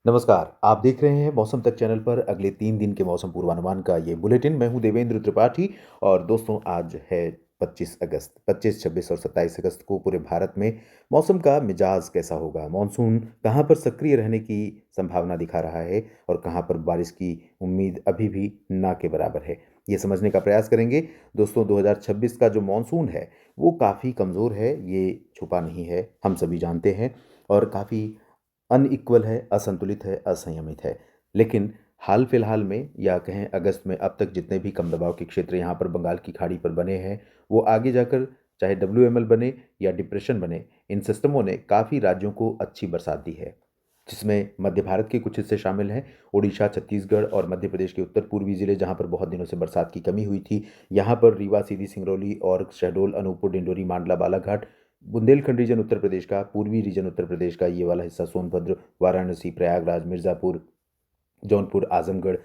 नमस्कार, आप देख रहे हैं मौसम तक चैनल पर अगले 3 दिन के मौसम पूर्वानुमान का ये बुलेटिन। मैं हूं देवेंद्र त्रिपाठी और दोस्तों आज है 25 अगस्त। 25, 26 और 27 अगस्त को पूरे भारत में मौसम का मिजाज कैसा होगा? मॉनसून कहां पर सक्रिय रहने की संभावना दिखा रहा है और कहां पर बारिश की उम्मीद अभी भी ना के बराबर है? ये समझने का प्रयास करेंगे। दोस्तों 2026 का जो मॉनसून है, वो काफ़ी कमज़ोर है, ये छुपा नहीं है, हम सभी जानते हैं और काफ़ी अनइक्वल है, असंतुलित है, असंयमित है। लेकिन हाल-फिलहाल में या कहें अगस्त में अब तक जितने भी कम दबाव के क्षेत्र यहाँ पर बंगाल की खाड़ी पर बने हैं, वो आगे जाकर चाहे डब्ल्यूएमएल बने या डिप्रेशन बने, इन सिस्टमों ने काफ़ी राज्यों को अच्छी बरसात दी है। जिसमें मध्य भारत के कुछ हिस्से शामिल हैं, ओडिशा, छत्तीसगढ़ और मध्य प्रदेश के उत्तर-पूर्वी ज़िले जहाँ पर बहुत दिनों से बरसात की कमी हुई थी। यहाँ पर रीवा, सीधी, सिंगरौली और शहडोल, अनूपपुर, डिंडोरी, मांडला, बालाघाट, बुंदेलखंड रीजन उत्तर प्रदेश का, पूर्वी रीजन उत्तर प्रदेश का ये वाला हिस्सा सोनभद्र, वाराणसी, प्रयागराज, मिर्ज़ापुर, जौनपुर, आज़मगढ़,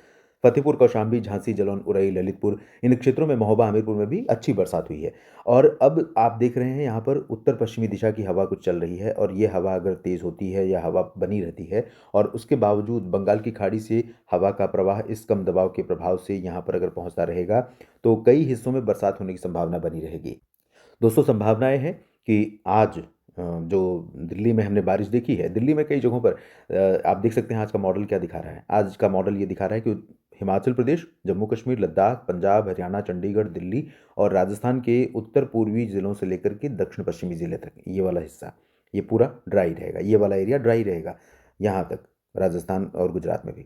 फ़तेहपुर कौशाम्बी, झांसी, जलौन, उरई, ललितपुर, इन क्षेत्रों में महोबा, हमीरपुर में भी अच्छी बरसात हुई है। और अब आप देख रहे हैं यहाँ पर उत्तर-पश्चिमी दिशा की हवा कुछ चल रही है और ये हवा अगर तेज़ होती है या हवा बनी रहती है और उसके बावजूद बंगाल की खाड़ी से हवा का प्रवाह इस कम दबाव के प्रभाव से यहाँ पर अगर पहुँचता रहेगा, तो कई हिस्सों में बरसात होने की संभावना बनी रहेगी। दोस्तों संभावनाएँ हैं कि आज जो दिल्ली में हमने बारिश देखी है, दिल्ली में कई जगहों पर आप देख सकते हैं आज का मॉडल क्या दिखा रहा है। आज का मॉडल ये दिखा रहा है कि हिमाचल प्रदेश, जम्मू कश्मीर, लद्दाख, पंजाब, हरियाणा, चंडीगढ़, दिल्ली और राजस्थान के उत्तर-पूर्वी ज़िलों से लेकर के दक्षिण-पश्चिमी ज़िले तक, ये वाला हिस्सा, ये पूरा ड्राई रहेगा। ये वाला एरिया ड्राई रहेगा, यहाँ तक, राजस्थान और गुजरात में भी।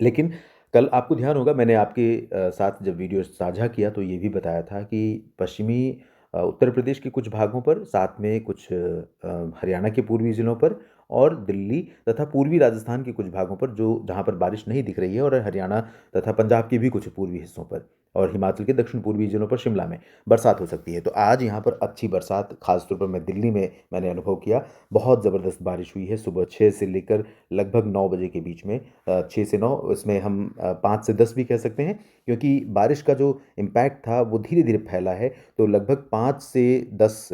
लेकिन कल आपको ध्यान होगा मैंने आपके साथ जब वीडियो साझा किया तो ये भी बताया था कि पश्चिमी उत्तर प्रदेश के कुछ भागों पर, साथ में कुछ हरियाणा के पूर्वी ज़िलों पर और दिल्ली तथा पूर्वी राजस्थान के कुछ भागों पर जो जहाँ पर बारिश नहीं दिख रही है और हरियाणा तथा पंजाब के भी कुछ पूर्वी हिस्सों पर और हिमाचल के दक्षिण पूर्वी ज़िलों पर शिमला में बरसात हो सकती है। तो आज यहाँ पर अच्छी बरसात ख़ास तौर पर मैं दिल्ली में मैंने अनुभव किया। बहुत ज़बरदस्त बारिश हुई है सुबह 6 से लेकर लगभग 9 बजे के बीच में। 6 से 9 इसमें हम 5 से 10 भी कह सकते हैं क्योंकि बारिश का जो इम्पैक्ट था वो धीरे-धीरे फैला है। तो लगभग 5 से 10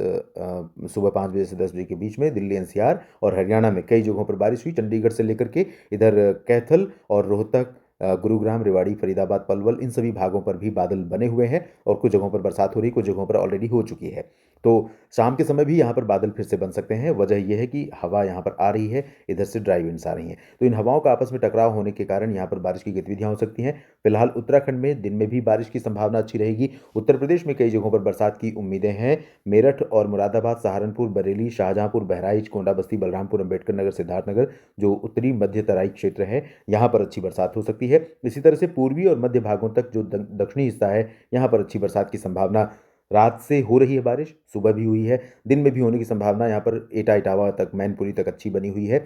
सुबह 5 बजे से 10 बजे के बीच में दिल्ली एनसीआर और हरियाणा में कई जगहों पर बारिश हुई। चंडीगढ़ से लेकर के इधर कैथल और रोहतक, गुरुग्राम, रेवाड़ी, फरीदाबाद, पलवल इन सभी भागों पर भी बादल बने हुए हैं और कुछ जगहों पर बरसात हो रही है, कुछ जगहों पर ऑलरेडी हो चुकी है। तो शाम के समय भी यहाँ पर बादल फिर से बन सकते हैं। वजह ये है कि हवा यहाँ पर आ रही है, इधर से ड्राई विंड्स आ रही हैं। तो इन हवाओं का आपस में टकराव होने के कारण यहाँ पर बारिश की गतिविधियाँ हो सकती हैं। फिलहाल उत्तराखंड में दिन में भी बारिश की संभावना अच्छी रहेगी। उत्तर प्रदेश में कई जगहों पर बरसात की उम्मीदें हैं। मेरठ और मुरादाबाद, सहारनपुर, बरेली, शाहजहाँपुर, बहराइच, गोंडा बस्ती, बलरामपुर, अम्बेडकर नगर, सिद्धार्थनगर जो उत्तरी मध्य तराई क्षेत्र है, यहाँ पर अच्छी बरसात हो सकती है। इसी तरह से पूर्वी और मध्य भागों तक जो दक्षिणी हिस्सा है, यहाँ पर अच्छी बरसात की संभावना रात से हो रही है बारिश, सुबह भी हुई है, दिन में भी होने की संभावना यहाँ पर एटा इटावा तक, मैनपुरी तक अच्छी बनी हुई है।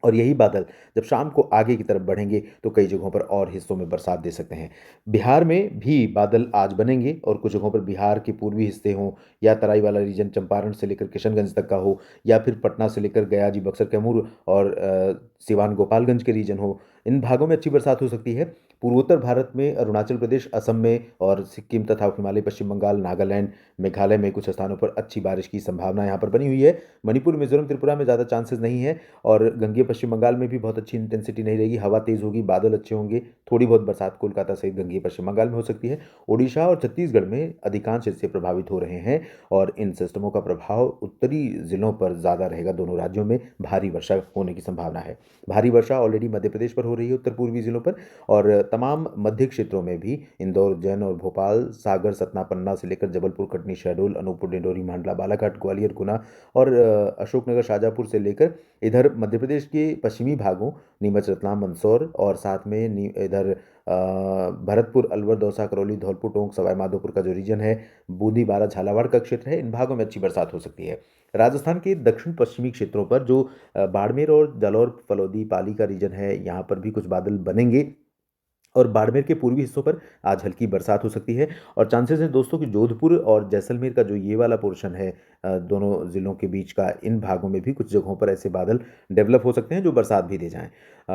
और यही बादल जब शाम को आगे की तरफ बढ़ेंगे तो कई जगहों पर और हिस्सों में बरसात दे सकते हैं। बिहार में भी बादल आज बनेंगे और कुछ जगहों पर बिहार के पूर्वी हिस्से हों या तराई वाला रीजन चंपारण से लेकर किशनगंज तक का हो या फिर पटना से लेकर गया जी बक्सर कैमूर और सिवान गोपालगंज के रीजन हो, इन भागों में अच्छी बरसात हो सकती है। पूर्वोत्तर भारत में अरुणाचल प्रदेश, असम में और सिक्किम तथा हिमालय, पश्चिम बंगाल, नागालैंड, मेघालय में कुछ स्थानों पर अच्छी बारिश की संभावना यहाँ पर बनी हुई है। मणिपुर, मिज़ोरम, त्रिपुरा में ज़्यादा चांसेस नहीं है और गंगेय पश्चिम बंगाल में भी बहुत अच्छी इंटेंसिटी नहीं रहेगी, हवा तेज़ होगी, बादल अच्छे होंगे, थोड़ी बहुत बरसात कोलकाता सहित गंगेय पश्चिम बंगाल में हो सकती है। ओडिशा और छत्तीसगढ़ में अधिकांश हिस्से प्रभावित हो रहे हैं और इन सिस्टमों का प्रभाव उत्तरी ज़िलों पर ज़्यादा रहेगा, दोनों राज्यों में भारी वर्षा होने की संभावना है। भारी वर्षा ऑलरेडी मध्य प्रदेश पर हो रही है, उत्तर पूर्वी ज़िलों पर और तमाम मध्य क्षेत्रों में भी इंदौर, उज्जैन और भोपाल, सागर, सतना, पन्ना से लेकर जबलपुर, कटनी, शहडोल, अनूपपुर, डिंडोरी, मंडला, बालाघाट, ग्वालियर, गुना और अशोकनगर, शाजापुर से लेकर इधर मध्य प्रदेश के पश्चिमी भागों नीमच, रतलाम, मंदसौर और साथ में इधर भरतपुर, अलवर, दौसा, करौली, धौलपुर, टोंक, सवाई माधोपुर का जो रीजन है, बूंदी, बारा, झालावाड़ का क्षेत्र है, इन भागों में अच्छी बरसात हो सकती है। राजस्थान के दक्षिण पश्चिमी क्षेत्रों पर जो बाड़मेर और जालौर, फलौदी, पाली का रीजन है, यहाँ पर भी कुछ बादल बनेंगे और बाड़मेर के पूर्वी हिस्सों पर आज हल्की बरसात हो सकती है और चांसेस हैं दोस्तों कि जोधपुर और जैसलमेर का जो ये वाला पोर्शन है दोनों ज़िलों के बीच का, इन भागों में भी कुछ जगहों पर ऐसे बादल डेवलप हो सकते हैं जो बरसात भी दे जाएं।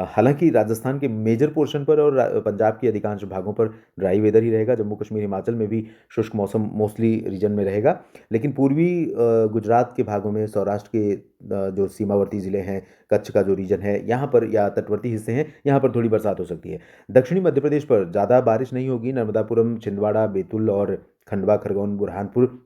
हालांकि राजस्थान के मेजर पोर्शन पर और पंजाब के अधिकांश भागों पर ड्राई वेदर ही रहेगा, जम्मू कश्मीर, हिमाचल में भी शुष्क मौसम मोस्टली रीजन में रहेगा। लेकिन पूर्वी गुजरात के भागों में, सौराष्ट्र के जो सीमावर्ती ज़िले हैं, कच्छ का जो रीजन है यहाँ पर, या तटवर्ती हिस्से हैं, यहाँ पर थोड़ी बरसात हो सकती है। दक्षिणी मध्य प्रदेश पर ज़्यादा बारिश नहीं होगी। नर्मदापुरम, छिंदवाड़ा, बैतूल और खंडवा, खरगोन, बुरहानपुर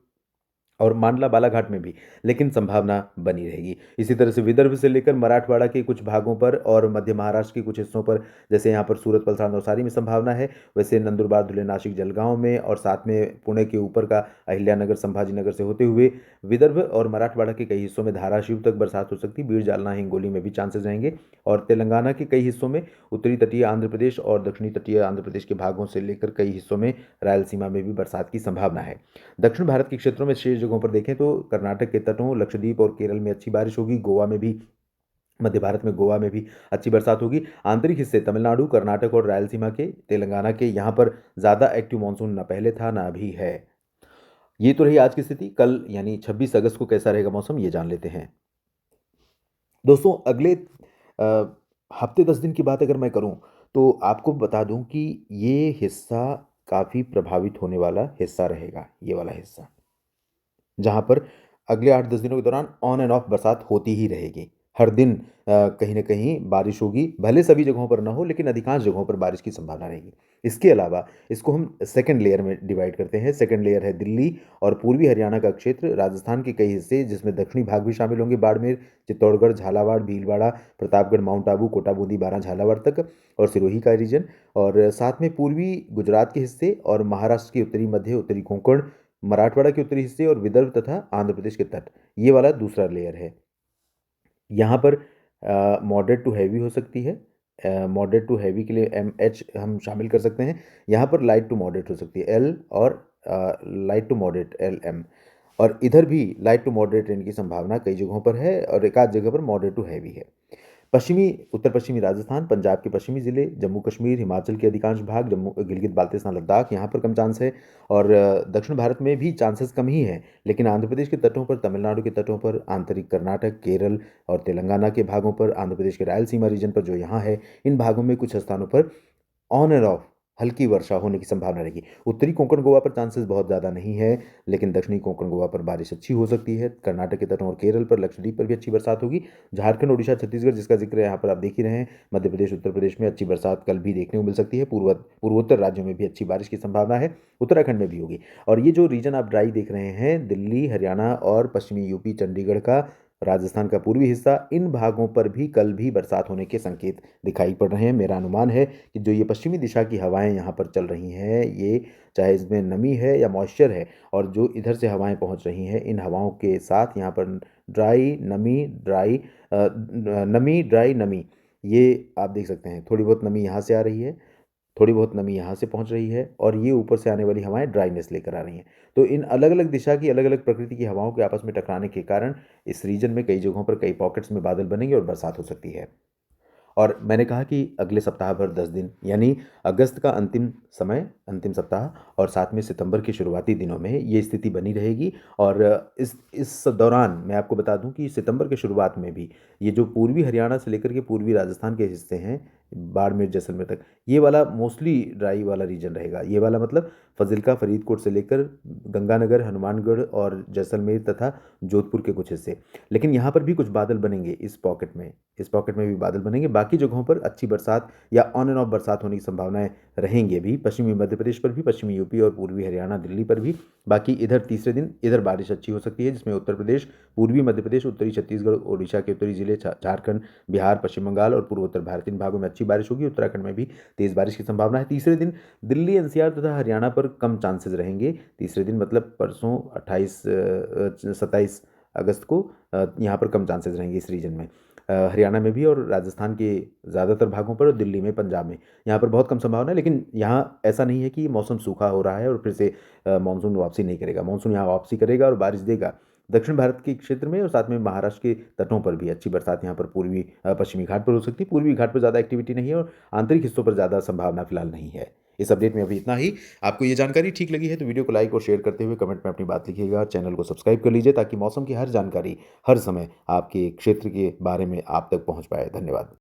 और मांडला बालाघाट में भी, लेकिन संभावना बनी रहेगी। इसी तरह से विदर्भ से लेकर मराठवाड़ा के कुछ भागों पर और मध्य महाराष्ट्र के कुछ हिस्सों पर, जैसे यहाँ पर सूरत, वलसाड़, नवसारी में संभावना है, वैसे नंदुरबार, धुले, नासिक, जलगांव में और साथ में पुणे के ऊपर का अहिल्यानगर, संभाजीनगर से होते हुए विदर्भ और मराठवाड़ा के कई हिस्सों में धाराशिव तक बरसात हो सकती है। बीड़, जालना, हिंगोली में भी चांसेस रहेंगे। और तेलंगाना के कई हिस्सों में, उत्तरी तटीय आंध्र प्रदेश और दक्षिणी तटीय आंध्र प्रदेश के भागों से लेकर कई हिस्सों में रायलसीमा में भी बरसात की संभावना है। दक्षिण भारत के क्षेत्रों में शेष जगहों पर देखें तो कर्नाटक के तटों, लक्षद्वीप और केरल में अच्छी बारिश होगी। गोवा में भी, मध्य भारत में गोवा में भी अच्छी बरसात होगी। आंतरिक हिस्से तमिलनाडु, कर्नाटक और रायलसीमा के, तेलंगाना के, यहाँ पर ज़्यादा एक्टिव मानसून ना पहले था ना अभी है। ये तो रही आज की स्थिति। कल यानी 26 अगस्त को कैसा रहेगा मौसम, ये जान लेते हैं। दोस्तों, अगले हफ्ते 10 दिन की बात अगर मैं करूं तो आपको बता दूं कि ये हिस्सा काफ़ी प्रभावित होने वाला हिस्सा रहेगा। ये वाला हिस्सा, जहाँ पर अगले 8-10 दिनों के दौरान ऑन एंड ऑफ बरसात होती ही रहेगी। हर दिन कहीं न कहीं बारिश होगी, भले सभी जगहों पर ना हो, लेकिन अधिकांश जगहों पर बारिश की संभावना रहेगी। इसके अलावा इसको हम सेकंड लेयर में डिवाइड करते हैं। सेकंड लेयर है दिल्ली और पूर्वी हरियाणा का क्षेत्र, राजस्थान के कई हिस्से जिसमें दक्षिणी भाग भी शामिल होंगे, बाड़मेर, चित्तौड़गढ़, झालावाड़, भीलवाड़ा, प्रतापगढ़, माउंट आबू, कोटा, बूंदी, बारां, झालावाड़ तक और सिरोही का रीजन, और साथ में पूर्वी गुजरात के हिस्से और महाराष्ट्र के उत्तरी मध्य, उत्तरी कोंकण, मराठवाड़ा के उत्तरी हिस्से और विदर्भ तथा आंध्र प्रदेश के तट। ये वाला दूसरा लेयर है। यहाँ पर मॉडरेट टू हैवी हो सकती है। मॉडरेट टू हैवी के लिए MH हम शामिल कर सकते हैं। यहाँ पर लाइट टू मॉडरेट हो सकती है L, और लाइट टू मॉडरेट LM। और इधर भी लाइट टू मॉडरेट रेन की संभावना कई जगहों पर है और एक आध जगह पर मॉडरेट टू हैवी है। पश्चिमी, उत्तर पश्चिमी राजस्थान, पंजाब के पश्चिमी ज़िले, जम्मू कश्मीर, हिमाचल के अधिकांश भाग, जम्मू, गिलगित बाल्टिस्तान, लद्दाख, यहाँ पर कम चांस है। और दक्षिण भारत में भी चांसेस कम ही हैं, लेकिन आंध्र प्रदेश के तटों पर, तमिलनाडु के तटों पर, आंतरिक कर्नाटक, केरल और तेलंगाना के भागों पर, आंध्र प्रदेश के रायलसीमा रीजन पर जो यहाँ है, इन भागों में कुछ स्थानों पर ऑन एंड ऑफ हल्की वर्षा होने की संभावना रहेगी। उत्तरी कोंकण गोवा पर चांसेस बहुत ज़्यादा नहीं है, लेकिन दक्षिणी कोंकण गोवा पर बारिश अच्छी हो सकती है। कर्नाटक के तटों और केरल पर, लक्षद्वीप पर भी अच्छी बरसात होगी। झारखंड, ओडिशा, छत्तीसगढ़ जिसका जिक्र यहाँ पर आप देख ही रहे हैं, मध्य प्रदेश, उत्तर प्रदेश में अच्छी बरसात कल भी देखने को मिल सकती है। पूर्वोत्तर राज्यों में भी अच्छी बारिश की संभावना है, उत्तराखंड में भी होगी। और ये जो रीजन आप ड्राई देख रहे हैं, दिल्ली, हरियाणा और पश्चिमी यूपी, चंडीगढ़ का, राजस्थान का पूर्वी हिस्सा, इन भागों पर भी कल भी बरसात होने के संकेत दिखाई पड़ रहे हैं। मेरा अनुमान है कि जो ये पश्चिमी दिशा की हवाएं यहाँ पर चल रही हैं, ये चाहे इसमें नमी है या मॉइस्चर है, और जो इधर से हवाएं पहुँच रही हैं, इन हवाओं के साथ यहाँ पर ड्राई, नमी, ड्राई, नमी, ड्राई, नमी, ये आप देख सकते हैं। थोड़ी बहुत नमी यहाँ से आ रही है, थोड़ी बहुत नमी यहाँ से पहुँच रही है, और ये ऊपर से आने वाली हवाएं ड्राइनेस लेकर आ रही हैं। तो इन अलग अलग दिशा की, अलग अलग प्रकृति की हवाओं के आपस में टकराने के कारण इस रीजन में कई जगहों पर, कई पॉकेट्स में बादल बनेंगे और बरसात हो सकती है। और मैंने कहा कि अगले सप्ताह भर 10 दिन, यानी अगस्त का अंतिम समय, अंतिम सप्ताह और साथ में सितंबर के शुरुआती दिनों में ये स्थिति बनी रहेगी। और इस दौरान मैं आपको बता दूं कि सितंबर के शुरुआत में भी ये जो पूर्वी हरियाणा से लेकर के पूर्वी राजस्थान के हिस्से हैं, बाड़मेर, जैसलमेर तक, ये वाला मोस्टली ड्राई वाला रीजन रहेगा। ये वाला मतलब फजिल्का, फरीदकोट से लेकर गंगानगर, हनुमानगढ़ और जैसलमेर तथा जोधपुर के कुछ हिस्से। लेकिन यहाँ पर भी कुछ बादल बनेंगे, इस पॉकेट में भी बादल बनेंगे। बाकी जगहों पर अच्छी बरसात या ऑन एंड ऑफ बरसात होने की संभावनाएं रहेंगी भी, पश्चिमी मध्य प्रदेश पर भी, पश्चिमी यूपी और पूर्वी हरियाणा, दिल्ली पर भी। बाकी इधर तीसरे दिन इधर बारिश अच्छी हो सकती है, जिसमें उत्तर प्रदेश, पूर्वी मध्य प्रदेश, उत्तरी छत्तीसगढ़, ओडिशा के उत्तरी जिले, झारखंड, बिहार, पश्चिम बंगाल और पूर्वोत्तर भारत, इन भागों में अच्छी बारिश होगी। उत्तराखंड में भी तेज बारिश की संभावना है। तीसरे दिन दिल्ली, एनसीआर तथा हरियाणा पर कम चांसेस रहेंगे। तीसरे दिन मतलब परसों 27 अगस्त को यहाँ पर कम चांसेस रहेंगे इस रीजन में। हरियाणा में भी और राजस्थान के ज़्यादातर भागों पर, और दिल्ली में, पंजाब में, यहाँ पर बहुत कम संभावना है। लेकिन यहाँ ऐसा नहीं है कि मौसम सूखा हो रहा है और फिर से मानसून वापसी नहीं करेगा। मानसून यहाँ वापसी करेगा और बारिश देगा। दक्षिण भारत के क्षेत्र में और साथ में महाराष्ट्र के तटों पर भी अच्छी बरसात यहाँ पर पूर्वी पश्चिमी घाट पर हो सकती है। पूर्वी घाट पर ज़्यादा एक्टिविटी नहीं है और आंतरिक हिस्सों पर ज़्यादा संभावना फिलहाल नहीं है। इस अपडेट में अभी इतना ही। आपको ये जानकारी ठीक लगी है तो वीडियो को लाइक और शेयर करते हुए कमेंट में अपनी बात लिखिएगा। चैनल को सब्सक्राइब कर लीजिए ताकि मौसम की हर जानकारी हर समय आपके क्षेत्र के बारे में आप तक पहुंच पाए। धन्यवाद।